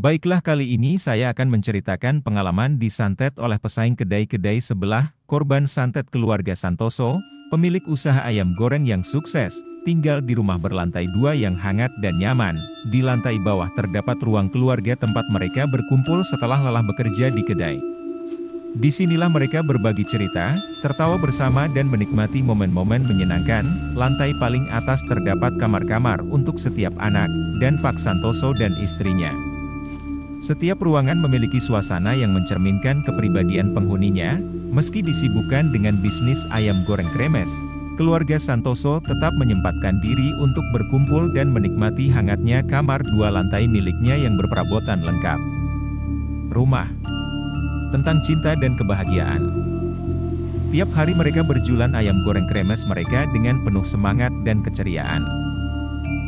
Baiklah, kali ini saya akan menceritakan pengalaman disantet oleh pesaing kedai-kedai sebelah, korban santet keluarga Santoso, pemilik usaha ayam goreng yang sukses, tinggal di rumah berlantai 2 yang hangat dan nyaman. Di lantai bawah terdapat ruang keluarga tempat mereka berkumpul setelah lelah bekerja di kedai. Disinilah mereka berbagi cerita, tertawa bersama dan menikmati momen-momen menyenangkan. Lantai paling atas terdapat kamar-kamar untuk setiap anak, dan Pak Santoso dan istrinya. Setiap ruangan memiliki suasana yang mencerminkan kepribadian penghuninya. Meski disibukkan dengan bisnis ayam goreng kremes, keluarga Santoso tetap menyempatkan diri untuk berkumpul dan menikmati hangatnya kamar 2 lantai miliknya yang berperabotan lengkap. Rumah tentang cinta dan kebahagiaan. Tiap hari mereka berjualan ayam goreng kremes mereka dengan penuh semangat dan keceriaan.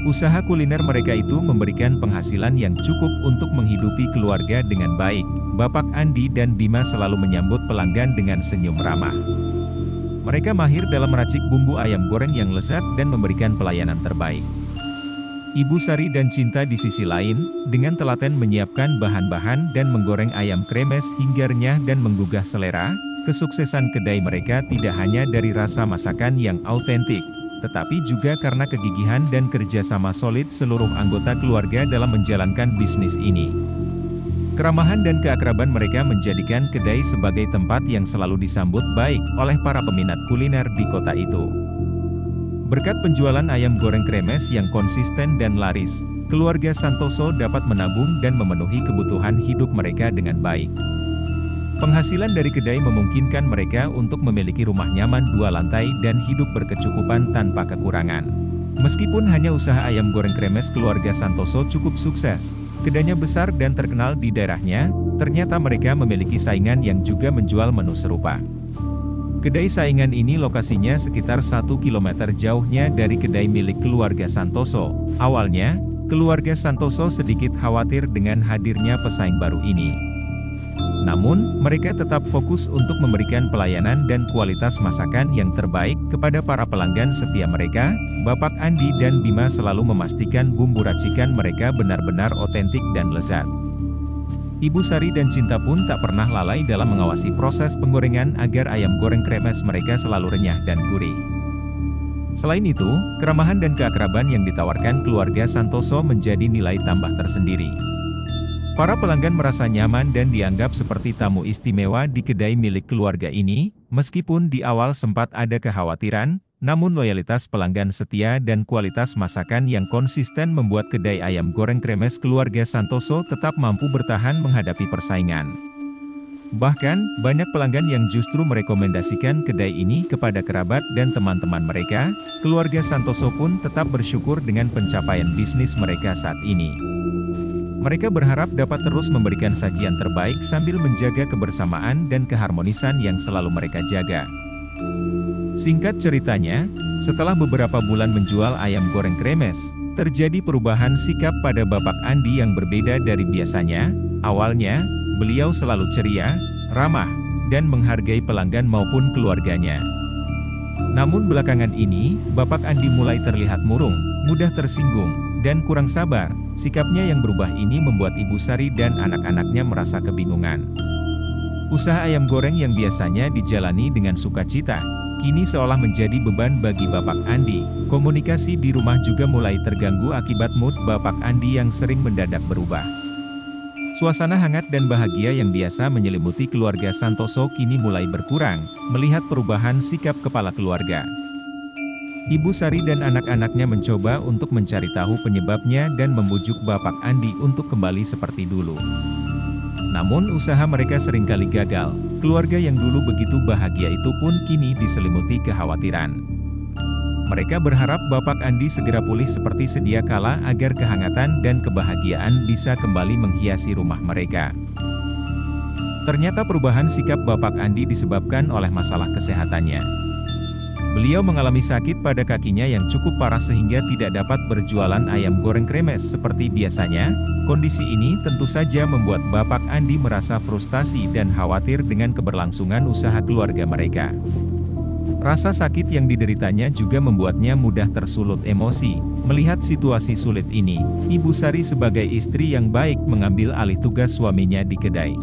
Usaha kuliner mereka itu memberikan penghasilan yang cukup untuk menghidupi keluarga dengan baik. Bapak Andi dan Bima selalu menyambut pelanggan dengan senyum ramah. Mereka mahir dalam meracik bumbu ayam goreng yang lezat dan memberikan pelayanan terbaik. Ibu Sari dan Cinta di sisi lain, dengan telaten menyiapkan bahan-bahan dan menggoreng ayam kremes hingga renyah dan menggugah selera. Kesuksesan kedai mereka tidak hanya dari rasa masakan yang autentik, tetapi juga karena kegigihan dan kerjasama solid seluruh anggota keluarga dalam menjalankan bisnis ini. Keramahan dan keakraban mereka menjadikan kedai sebagai tempat yang selalu disambut baik oleh para peminat kuliner di kota itu. Berkat penjualan ayam goreng kremes yang konsisten dan laris, keluarga Santoso dapat menabung dan memenuhi kebutuhan hidup mereka dengan baik. Penghasilan dari kedai memungkinkan mereka untuk memiliki rumah nyaman 2 lantai dan hidup berkecukupan tanpa kekurangan. Meskipun hanya usaha ayam goreng kremes keluarga Santoso cukup sukses, kedainya besar dan terkenal di daerahnya, ternyata mereka memiliki saingan yang juga menjual menu serupa. Kedai saingan ini lokasinya sekitar 1 km jauhnya dari kedai milik keluarga Santoso. Awalnya, keluarga Santoso sedikit khawatir dengan hadirnya pesaing baru ini. Namun, mereka tetap fokus untuk memberikan pelayanan dan kualitas masakan yang terbaik kepada para pelanggan setia mereka. Bapak Andi dan Bima selalu memastikan bumbu racikan mereka benar-benar otentik dan lezat. Ibu Sari dan Cinta pun tak pernah lalai dalam mengawasi proses penggorengan agar ayam goreng kremes mereka selalu renyah dan gurih. Selain itu, keramahan dan keakraban yang ditawarkan keluarga Santoso menjadi nilai tambah tersendiri. Para pelanggan merasa nyaman dan dianggap seperti tamu istimewa di kedai milik keluarga ini. Meskipun di awal sempat ada kekhawatiran, namun loyalitas pelanggan setia dan kualitas masakan yang konsisten membuat kedai ayam goreng kremes keluarga Santoso tetap mampu bertahan menghadapi persaingan. Bahkan, banyak pelanggan yang justru merekomendasikan kedai ini kepada kerabat dan teman-teman mereka. Keluarga Santoso pun tetap bersyukur dengan pencapaian bisnis mereka saat ini. Mereka berharap dapat terus memberikan sajian terbaik sambil menjaga kebersamaan dan keharmonisan yang selalu mereka jaga. Singkat ceritanya, setelah beberapa bulan menjual ayam goreng kremes, terjadi perubahan sikap pada Bapak Andi yang berbeda dari biasanya. Awalnya, beliau selalu ceria, ramah, dan menghargai pelanggan maupun keluarganya. Namun belakangan ini, Bapak Andi mulai terlihat murung, mudah tersinggung, dan kurang sabar. Sikapnya yang berubah ini membuat Ibu Sari dan anak-anaknya merasa kebingungan. Usaha ayam goreng yang biasanya dijalani dengan sukacita, kini seolah menjadi beban bagi Bapak Andi. Komunikasi di rumah juga mulai terganggu akibat mood Bapak Andi yang sering mendadak berubah. Suasana hangat dan bahagia yang biasa menyelimuti keluarga Santoso kini mulai berkurang, melihat perubahan sikap kepala keluarga. Ibu Sari dan anak-anaknya mencoba untuk mencari tahu penyebabnya dan membujuk Bapak Andi untuk kembali seperti dulu. Namun usaha mereka seringkali gagal. Keluarga yang dulu begitu bahagia itu pun kini diselimuti kekhawatiran. Mereka berharap Bapak Andi segera pulih seperti sedia kala agar kehangatan dan kebahagiaan bisa kembali menghiasi rumah mereka. Ternyata perubahan sikap Bapak Andi disebabkan oleh masalah kesehatannya. Beliau mengalami sakit pada kakinya yang cukup parah sehingga tidak dapat berjualan ayam goreng kremes seperti biasanya. Kondisi ini tentu saja membuat Bapak Andi merasa frustasi dan khawatir dengan keberlangsungan usaha keluarga mereka. Rasa sakit yang dideritanya juga membuatnya mudah tersulut emosi. Melihat situasi sulit ini, Ibu Sari sebagai istri yang baik mengambil alih tugas suaminya di kedai.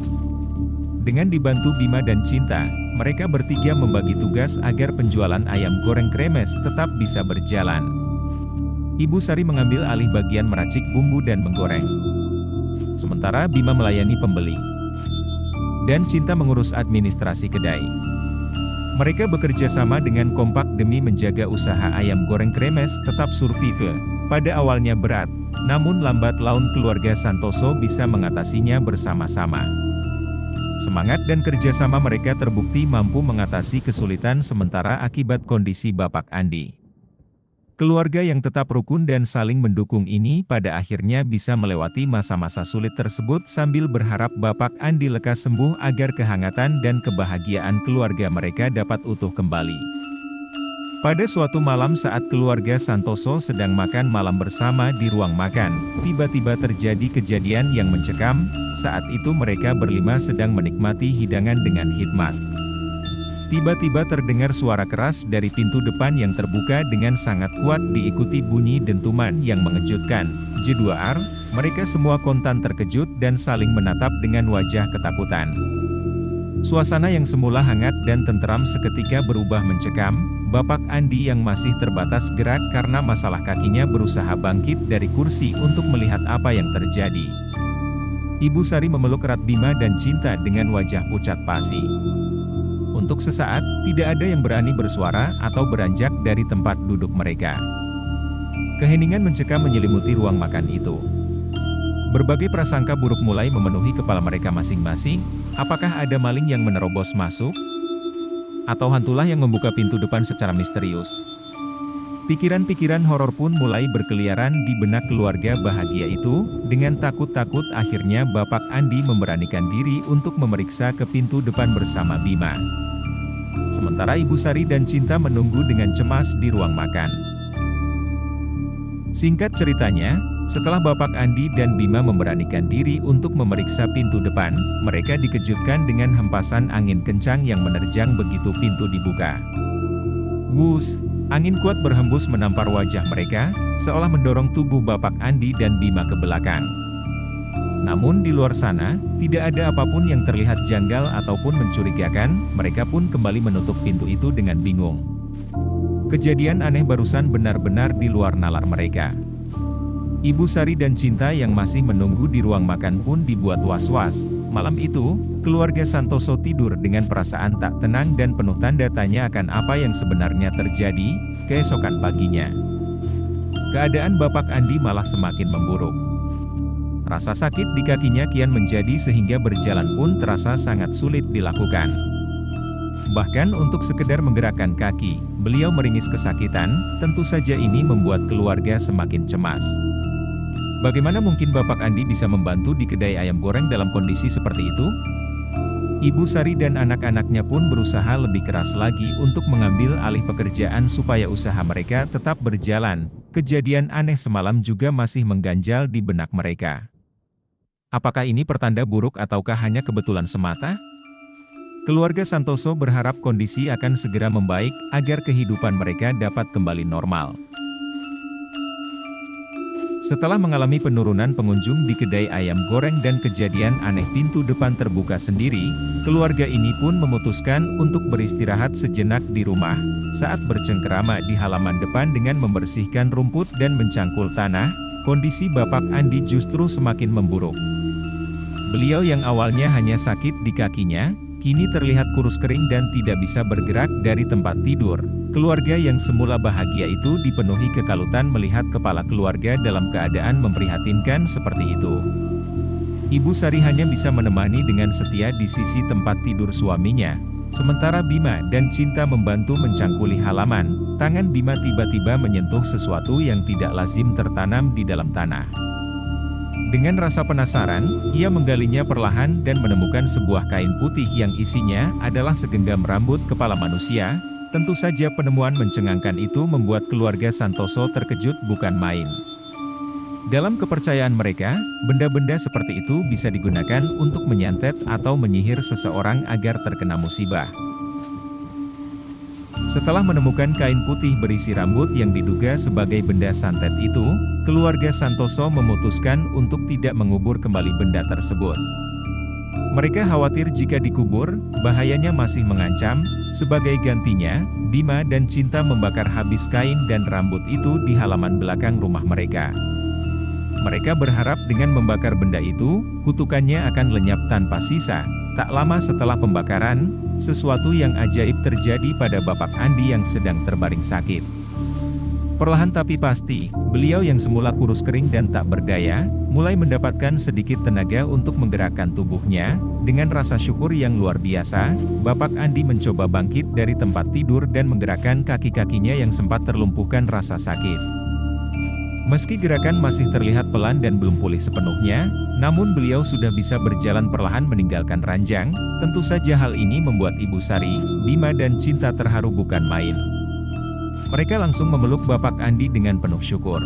Dengan dibantu Bima dan Cinta, mereka bertiga membagi tugas agar penjualan ayam goreng kremes tetap bisa berjalan. Ibu Sari mengambil alih bagian meracik bumbu dan menggoreng. Sementara Bima melayani pembeli. Dan Cinta mengurus administrasi kedai. Mereka bekerja sama dengan kompak demi menjaga usaha ayam goreng kremes tetap survive. Pada awalnya berat, namun lambat laun keluarga Santoso bisa mengatasinya bersama-sama. Semangat dan kerjasama mereka terbukti mampu mengatasi kesulitan sementara akibat kondisi Bapak Andi. Keluarga yang tetap rukun dan saling mendukung ini pada akhirnya bisa melewati masa-masa sulit tersebut sambil berharap Bapak Andi lekas sembuh agar kehangatan dan kebahagiaan keluarga mereka dapat utuh kembali. Pada suatu malam saat keluarga Santoso sedang makan malam bersama di ruang makan, tiba-tiba terjadi kejadian yang mencekam. Saat itu mereka berlima sedang menikmati hidangan dengan hikmat. Tiba-tiba terdengar suara keras dari pintu depan yang terbuka dengan sangat kuat diikuti bunyi dentuman yang mengejutkan. Jeduar, mereka semua kontan terkejut dan saling menatap dengan wajah ketakutan. Suasana yang semula hangat dan tenteram seketika berubah mencekam. Bapak Andi yang masih terbatas gerak karena masalah kakinya berusaha bangkit dari kursi untuk melihat apa yang terjadi. Ibu Sari memeluk erat Bima dan Cinta dengan wajah pucat pasi. Untuk sesaat, tidak ada yang berani bersuara atau beranjak dari tempat duduk mereka. Keheningan mencekam menyelimuti ruang makan itu. Berbagai prasangka buruk mulai memenuhi kepala mereka masing-masing. Apakah ada maling yang menerobos masuk? Atau hantulah yang membuka pintu depan secara misterius? Pikiran-pikiran horor pun mulai berkeliaran di benak keluarga bahagia itu. Dengan takut-takut akhirnya Bapak Andi memberanikan diri untuk memeriksa ke pintu depan bersama Bima. Sementara Ibu Sari dan Cinta menunggu dengan cemas di ruang makan. Singkat ceritanya, setelah Bapak Andi dan Bima memberanikan diri untuk memeriksa pintu depan, mereka dikejutkan dengan hempasan angin kencang yang menerjang begitu pintu dibuka. Wus! Angin kuat berhembus menampar wajah mereka, seolah mendorong tubuh Bapak Andi dan Bima ke belakang. Namun di luar sana, tidak ada apapun yang terlihat janggal ataupun mencurigakan, mereka pun kembali menutup pintu itu dengan bingung. Kejadian aneh barusan benar-benar di luar nalar mereka. Ibu Sari dan Cinta yang masih menunggu di ruang makan pun dibuat was-was. Malam itu, keluarga Santoso tidur dengan perasaan tak tenang dan penuh tanda tanya akan apa yang sebenarnya terjadi. Keesokan paginya, keadaan Bapak Andi malah semakin memburuk. Rasa sakit di kakinya kian menjadi sehingga berjalan pun terasa sangat sulit dilakukan. Bahkan untuk sekedar menggerakkan kaki, beliau meringis kesakitan. Tentu saja ini membuat keluarga semakin cemas. Bagaimana mungkin Bapak Andi bisa membantu di kedai ayam goreng dalam kondisi seperti itu? Ibu Sari dan anak-anaknya pun berusaha lebih keras lagi untuk mengambil alih pekerjaan supaya usaha mereka tetap berjalan. Kejadian aneh semalam juga masih mengganjal di benak mereka. Apakah ini pertanda buruk ataukah hanya kebetulan semata? Keluarga Santoso berharap kondisi akan segera membaik agar kehidupan mereka dapat kembali normal. Setelah mengalami penurunan pengunjung di kedai ayam goreng dan kejadian aneh pintu depan terbuka sendiri, keluarga ini pun memutuskan untuk beristirahat sejenak di rumah. Saat bercengkerama di halaman depan dengan membersihkan rumput dan mencangkul tanah, kondisi Bapak Andi justru semakin memburuk. Beliau yang awalnya hanya sakit di kakinya, kini terlihat kurus kering dan tidak bisa bergerak dari tempat tidur. Keluarga yang semula bahagia itu dipenuhi kekalutan melihat kepala keluarga dalam keadaan memprihatinkan seperti itu. Ibu Sari hanya bisa menemani dengan setia di sisi tempat tidur suaminya. Sementara Bima dan Cinta membantu mencangkuli halaman, tangan Bima tiba-tiba menyentuh sesuatu yang tidak lazim tertanam di dalam tanah. Dengan rasa penasaran, ia menggalinya perlahan dan menemukan sebuah kain putih yang isinya adalah segenggam rambut kepala manusia. Tentu saja penemuan mencengangkan itu membuat keluarga Santoso terkejut bukan main. Dalam kepercayaan mereka, benda-benda seperti itu bisa digunakan untuk menyantet atau menyihir seseorang agar terkena musibah. Setelah menemukan kain putih berisi rambut yang diduga sebagai benda santet itu, keluarga Santoso memutuskan untuk tidak mengubur kembali benda tersebut. Mereka khawatir jika dikubur, bahayanya masih mengancam. Sebagai gantinya, Bima dan Cinta membakar habis kain dan rambut itu di halaman belakang rumah mereka. Mereka berharap dengan membakar benda itu, kutukannya akan lenyap tanpa sisa. Tak lama setelah pembakaran, sesuatu yang ajaib terjadi pada Bapak Andi yang sedang terbaring sakit. Perlahan tapi pasti, beliau yang semula kurus kering dan tak berdaya, mulai mendapatkan sedikit tenaga untuk menggerakkan tubuhnya. Dengan rasa syukur yang luar biasa, Bapak Andi mencoba bangkit dari tempat tidur dan menggerakkan kaki-kakinya yang sempat terlumpuhkan rasa sakit. Meski gerakan masih terlihat pelan dan belum pulih sepenuhnya, namun beliau sudah bisa berjalan perlahan meninggalkan ranjang. Tentu saja hal ini membuat Ibu Sari, Bima dan Cinta terharu bukan main. Mereka langsung memeluk Bapak Andi dengan penuh syukur.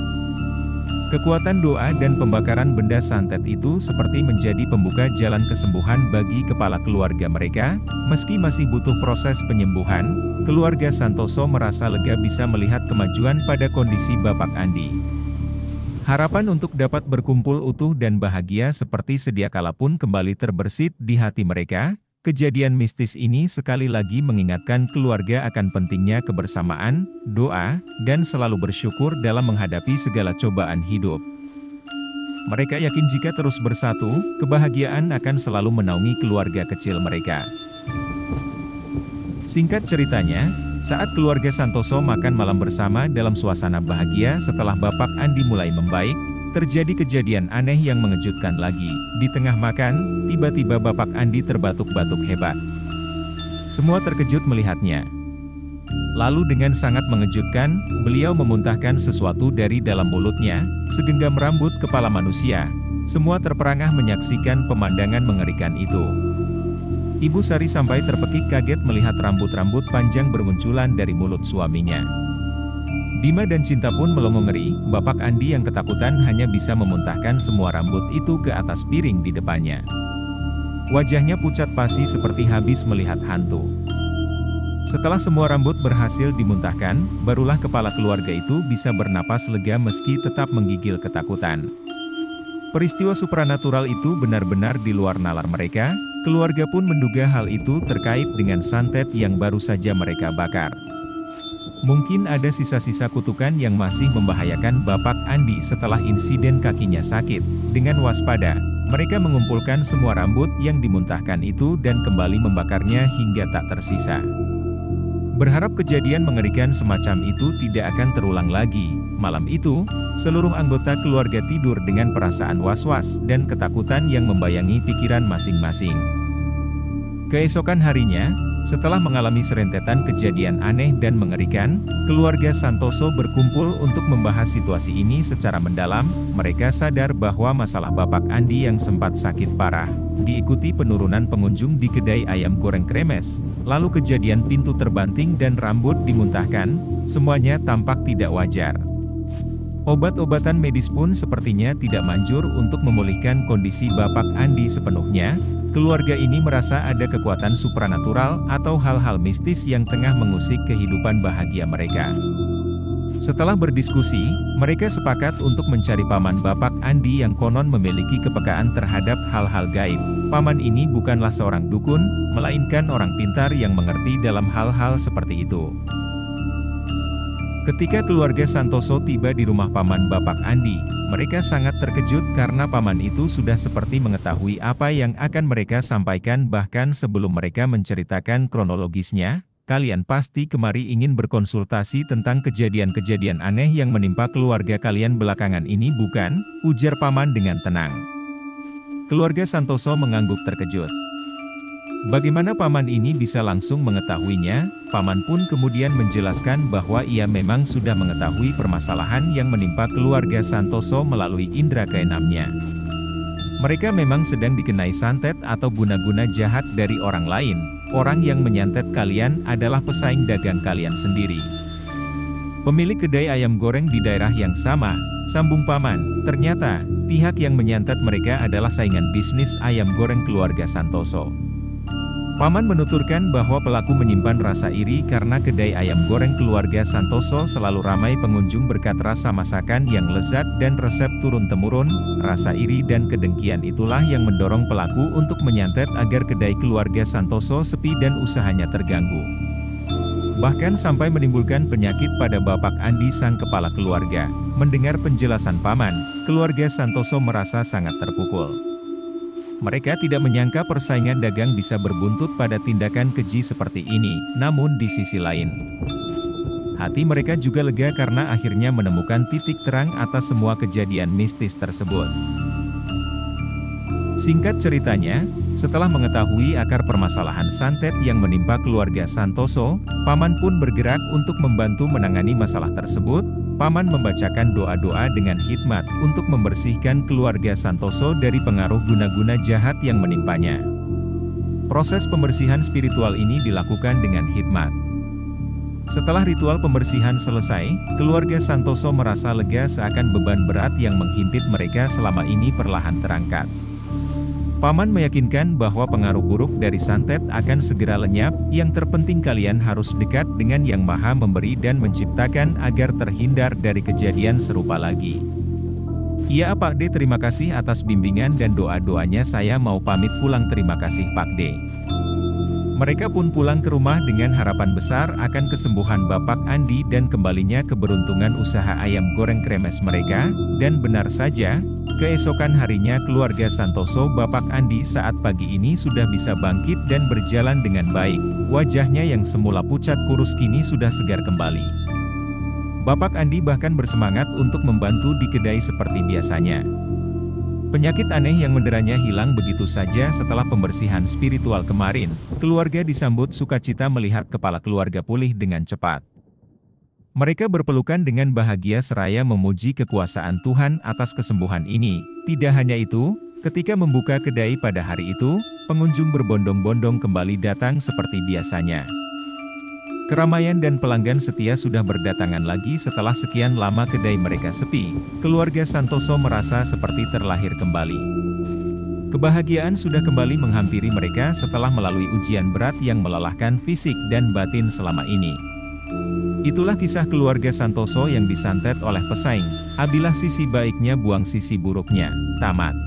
Kekuatan doa dan pembakaran benda santet itu seperti menjadi pembuka jalan kesembuhan bagi kepala keluarga mereka. Meski masih butuh proses penyembuhan, keluarga Santoso merasa lega bisa melihat kemajuan pada kondisi Bapak Andi. Harapan untuk dapat berkumpul utuh dan bahagia seperti sedia kala pun kembali terbersit di hati mereka. Kejadian mistis ini sekali lagi mengingatkan keluarga akan pentingnya kebersamaan, doa, dan selalu bersyukur dalam menghadapi segala cobaan hidup. Mereka yakin jika terus bersatu, kebahagiaan akan selalu menaungi keluarga kecil mereka. Singkat ceritanya, saat keluarga Santoso makan malam bersama dalam suasana bahagia setelah Bapak Andi mulai membaik, terjadi kejadian aneh yang mengejutkan lagi. Di tengah makan, tiba-tiba Bapak Andi terbatuk-batuk hebat. Semua terkejut melihatnya. Lalu dengan sangat mengejutkan, beliau memuntahkan sesuatu dari dalam mulutnya, segenggam rambut kepala manusia. Semua terperangah menyaksikan pemandangan mengerikan itu. Ibu Sari sampai terpekik kaget melihat rambut-rambut panjang bermunculan dari mulut suaminya. Bima dan Cinta pun melongo ngeri. Bapak Andi yang ketakutan hanya bisa memuntahkan semua rambut itu ke atas piring di depannya. Wajahnya pucat pasi seperti habis melihat hantu. Setelah semua rambut berhasil dimuntahkan, barulah kepala keluarga itu bisa bernapas lega meski tetap menggigil ketakutan. Peristiwa supranatural itu benar-benar di luar nalar mereka. Keluarga pun menduga hal itu terkait dengan santet yang baru saja mereka bakar. Mungkin ada sisa-sisa kutukan yang masih membahayakan Bapak Andi setelah insiden kakinya sakit. Dengan waspada, mereka mengumpulkan semua rambut yang dimuntahkan itu dan kembali membakarnya hingga tak tersisa. Berharap kejadian mengerikan semacam itu tidak akan terulang lagi. Malam itu, seluruh anggota keluarga tidur dengan perasaan was-was dan ketakutan yang membayangi pikiran masing-masing. Keesokan harinya, setelah mengalami serentetan kejadian aneh dan mengerikan, keluarga Santoso berkumpul untuk membahas situasi ini secara mendalam. Mereka sadar bahwa masalah Bapak Andi yang sempat sakit parah, diikuti penurunan pengunjung di kedai ayam goreng Kremes, lalu kejadian pintu terbanting dan rambut dimuntahkan, semuanya tampak tidak wajar. Obat-obatan medis pun sepertinya tidak manjur untuk memulihkan kondisi Bapak Andi sepenuhnya. Keluarga ini merasa ada kekuatan supranatural atau hal-hal mistis yang tengah mengusik kehidupan bahagia mereka. Setelah berdiskusi, mereka sepakat untuk mencari paman Bapak Andi yang konon memiliki kepekaan terhadap hal-hal gaib. Paman ini bukanlah seorang dukun, melainkan orang pintar yang mengerti dalam hal-hal seperti itu. Ketika keluarga Santoso tiba di rumah paman Bapak Andi, mereka sangat terkejut karena paman itu sudah seperti mengetahui apa yang akan mereka sampaikan bahkan sebelum mereka menceritakan kronologisnya. Kalian pasti kemari ingin berkonsultasi tentang kejadian-kejadian aneh yang menimpa keluarga kalian belakangan ini bukan? Ujar paman dengan tenang. Keluarga Santoso mengangguk terkejut. Bagaimana paman ini bisa langsung mengetahuinya? Paman pun kemudian menjelaskan bahwa ia memang sudah mengetahui permasalahan yang menimpa keluarga Santoso melalui indera keenamnya. Mereka memang sedang dikenai santet atau guna-guna jahat dari orang lain. Orang yang menyantet kalian adalah pesaing dagang kalian sendiri. Pemilik kedai ayam goreng di daerah yang sama, sambung paman. Ternyata, pihak yang menyantet mereka adalah saingan bisnis ayam goreng keluarga Santoso. Paman menuturkan bahwa pelaku menyimpan rasa iri karena kedai ayam goreng keluarga Santoso selalu ramai pengunjung berkat rasa masakan yang lezat dan resep turun-temurun. Rasa iri dan kedengkian itulah yang mendorong pelaku untuk menyantet agar kedai keluarga Santoso sepi dan usahanya terganggu. Bahkan sampai menimbulkan penyakit pada Bapak Andi sang kepala keluarga. Mendengar penjelasan paman, keluarga Santoso merasa sangat terpukul. Mereka tidak menyangka persaingan dagang bisa berbuntut pada tindakan keji seperti ini, namun di sisi lain, hati mereka juga lega karena akhirnya menemukan titik terang atas semua kejadian mistis tersebut. Singkat ceritanya, setelah mengetahui akar permasalahan santet yang menimpa keluarga Santoso, paman pun bergerak untuk membantu menangani masalah tersebut. Paman membacakan doa-doa dengan hikmat untuk membersihkan keluarga Santoso dari pengaruh guna-guna jahat yang menimpanya. Proses pembersihan spiritual ini dilakukan dengan hikmat. Setelah ritual pembersihan selesai, keluarga Santoso merasa lega seakan beban berat yang menghimpit mereka selama ini perlahan terangkat. Paman meyakinkan bahwa pengaruh buruk dari santet akan segera lenyap, yang terpenting kalian harus dekat dengan Yang Maha Memberi dan Menciptakan agar terhindar dari kejadian serupa lagi. Iya Pak D, terima kasih atas bimbingan dan doa-doanya, saya mau pamit pulang, terima kasih Pak D. Mereka pun pulang ke rumah dengan harapan besar akan kesembuhan Bapak Andi dan kembalinya keberuntungan usaha ayam goreng kremes mereka, dan benar saja, keesokan harinya keluarga Santoso Bapak Andi saat pagi ini sudah bisa bangkit dan berjalan dengan baik. Wajahnya yang semula pucat kurus kini sudah segar kembali. Bapak Andi bahkan bersemangat untuk membantu di kedai seperti biasanya. Penyakit aneh yang menderanya hilang begitu saja setelah pembersihan spiritual kemarin. Keluarga disambut sukacita melihat kepala keluarga pulih dengan cepat. Mereka berpelukan dengan bahagia seraya memuji kekuasaan Tuhan atas kesembuhan ini. Tidak hanya itu, ketika membuka kedai pada hari itu, pengunjung berbondong-bondong kembali datang seperti biasanya. Keramaian dan pelanggan setia sudah berdatangan lagi setelah sekian lama kedai mereka sepi. Keluarga Santoso merasa seperti terlahir kembali. Kebahagiaan sudah kembali menghampiri mereka setelah melalui ujian berat yang melelahkan fisik dan batin selama ini. Itulah kisah keluarga Santoso yang disantet oleh pesaing. Ambillah sisi baiknya, buang sisi buruknya. Tamat.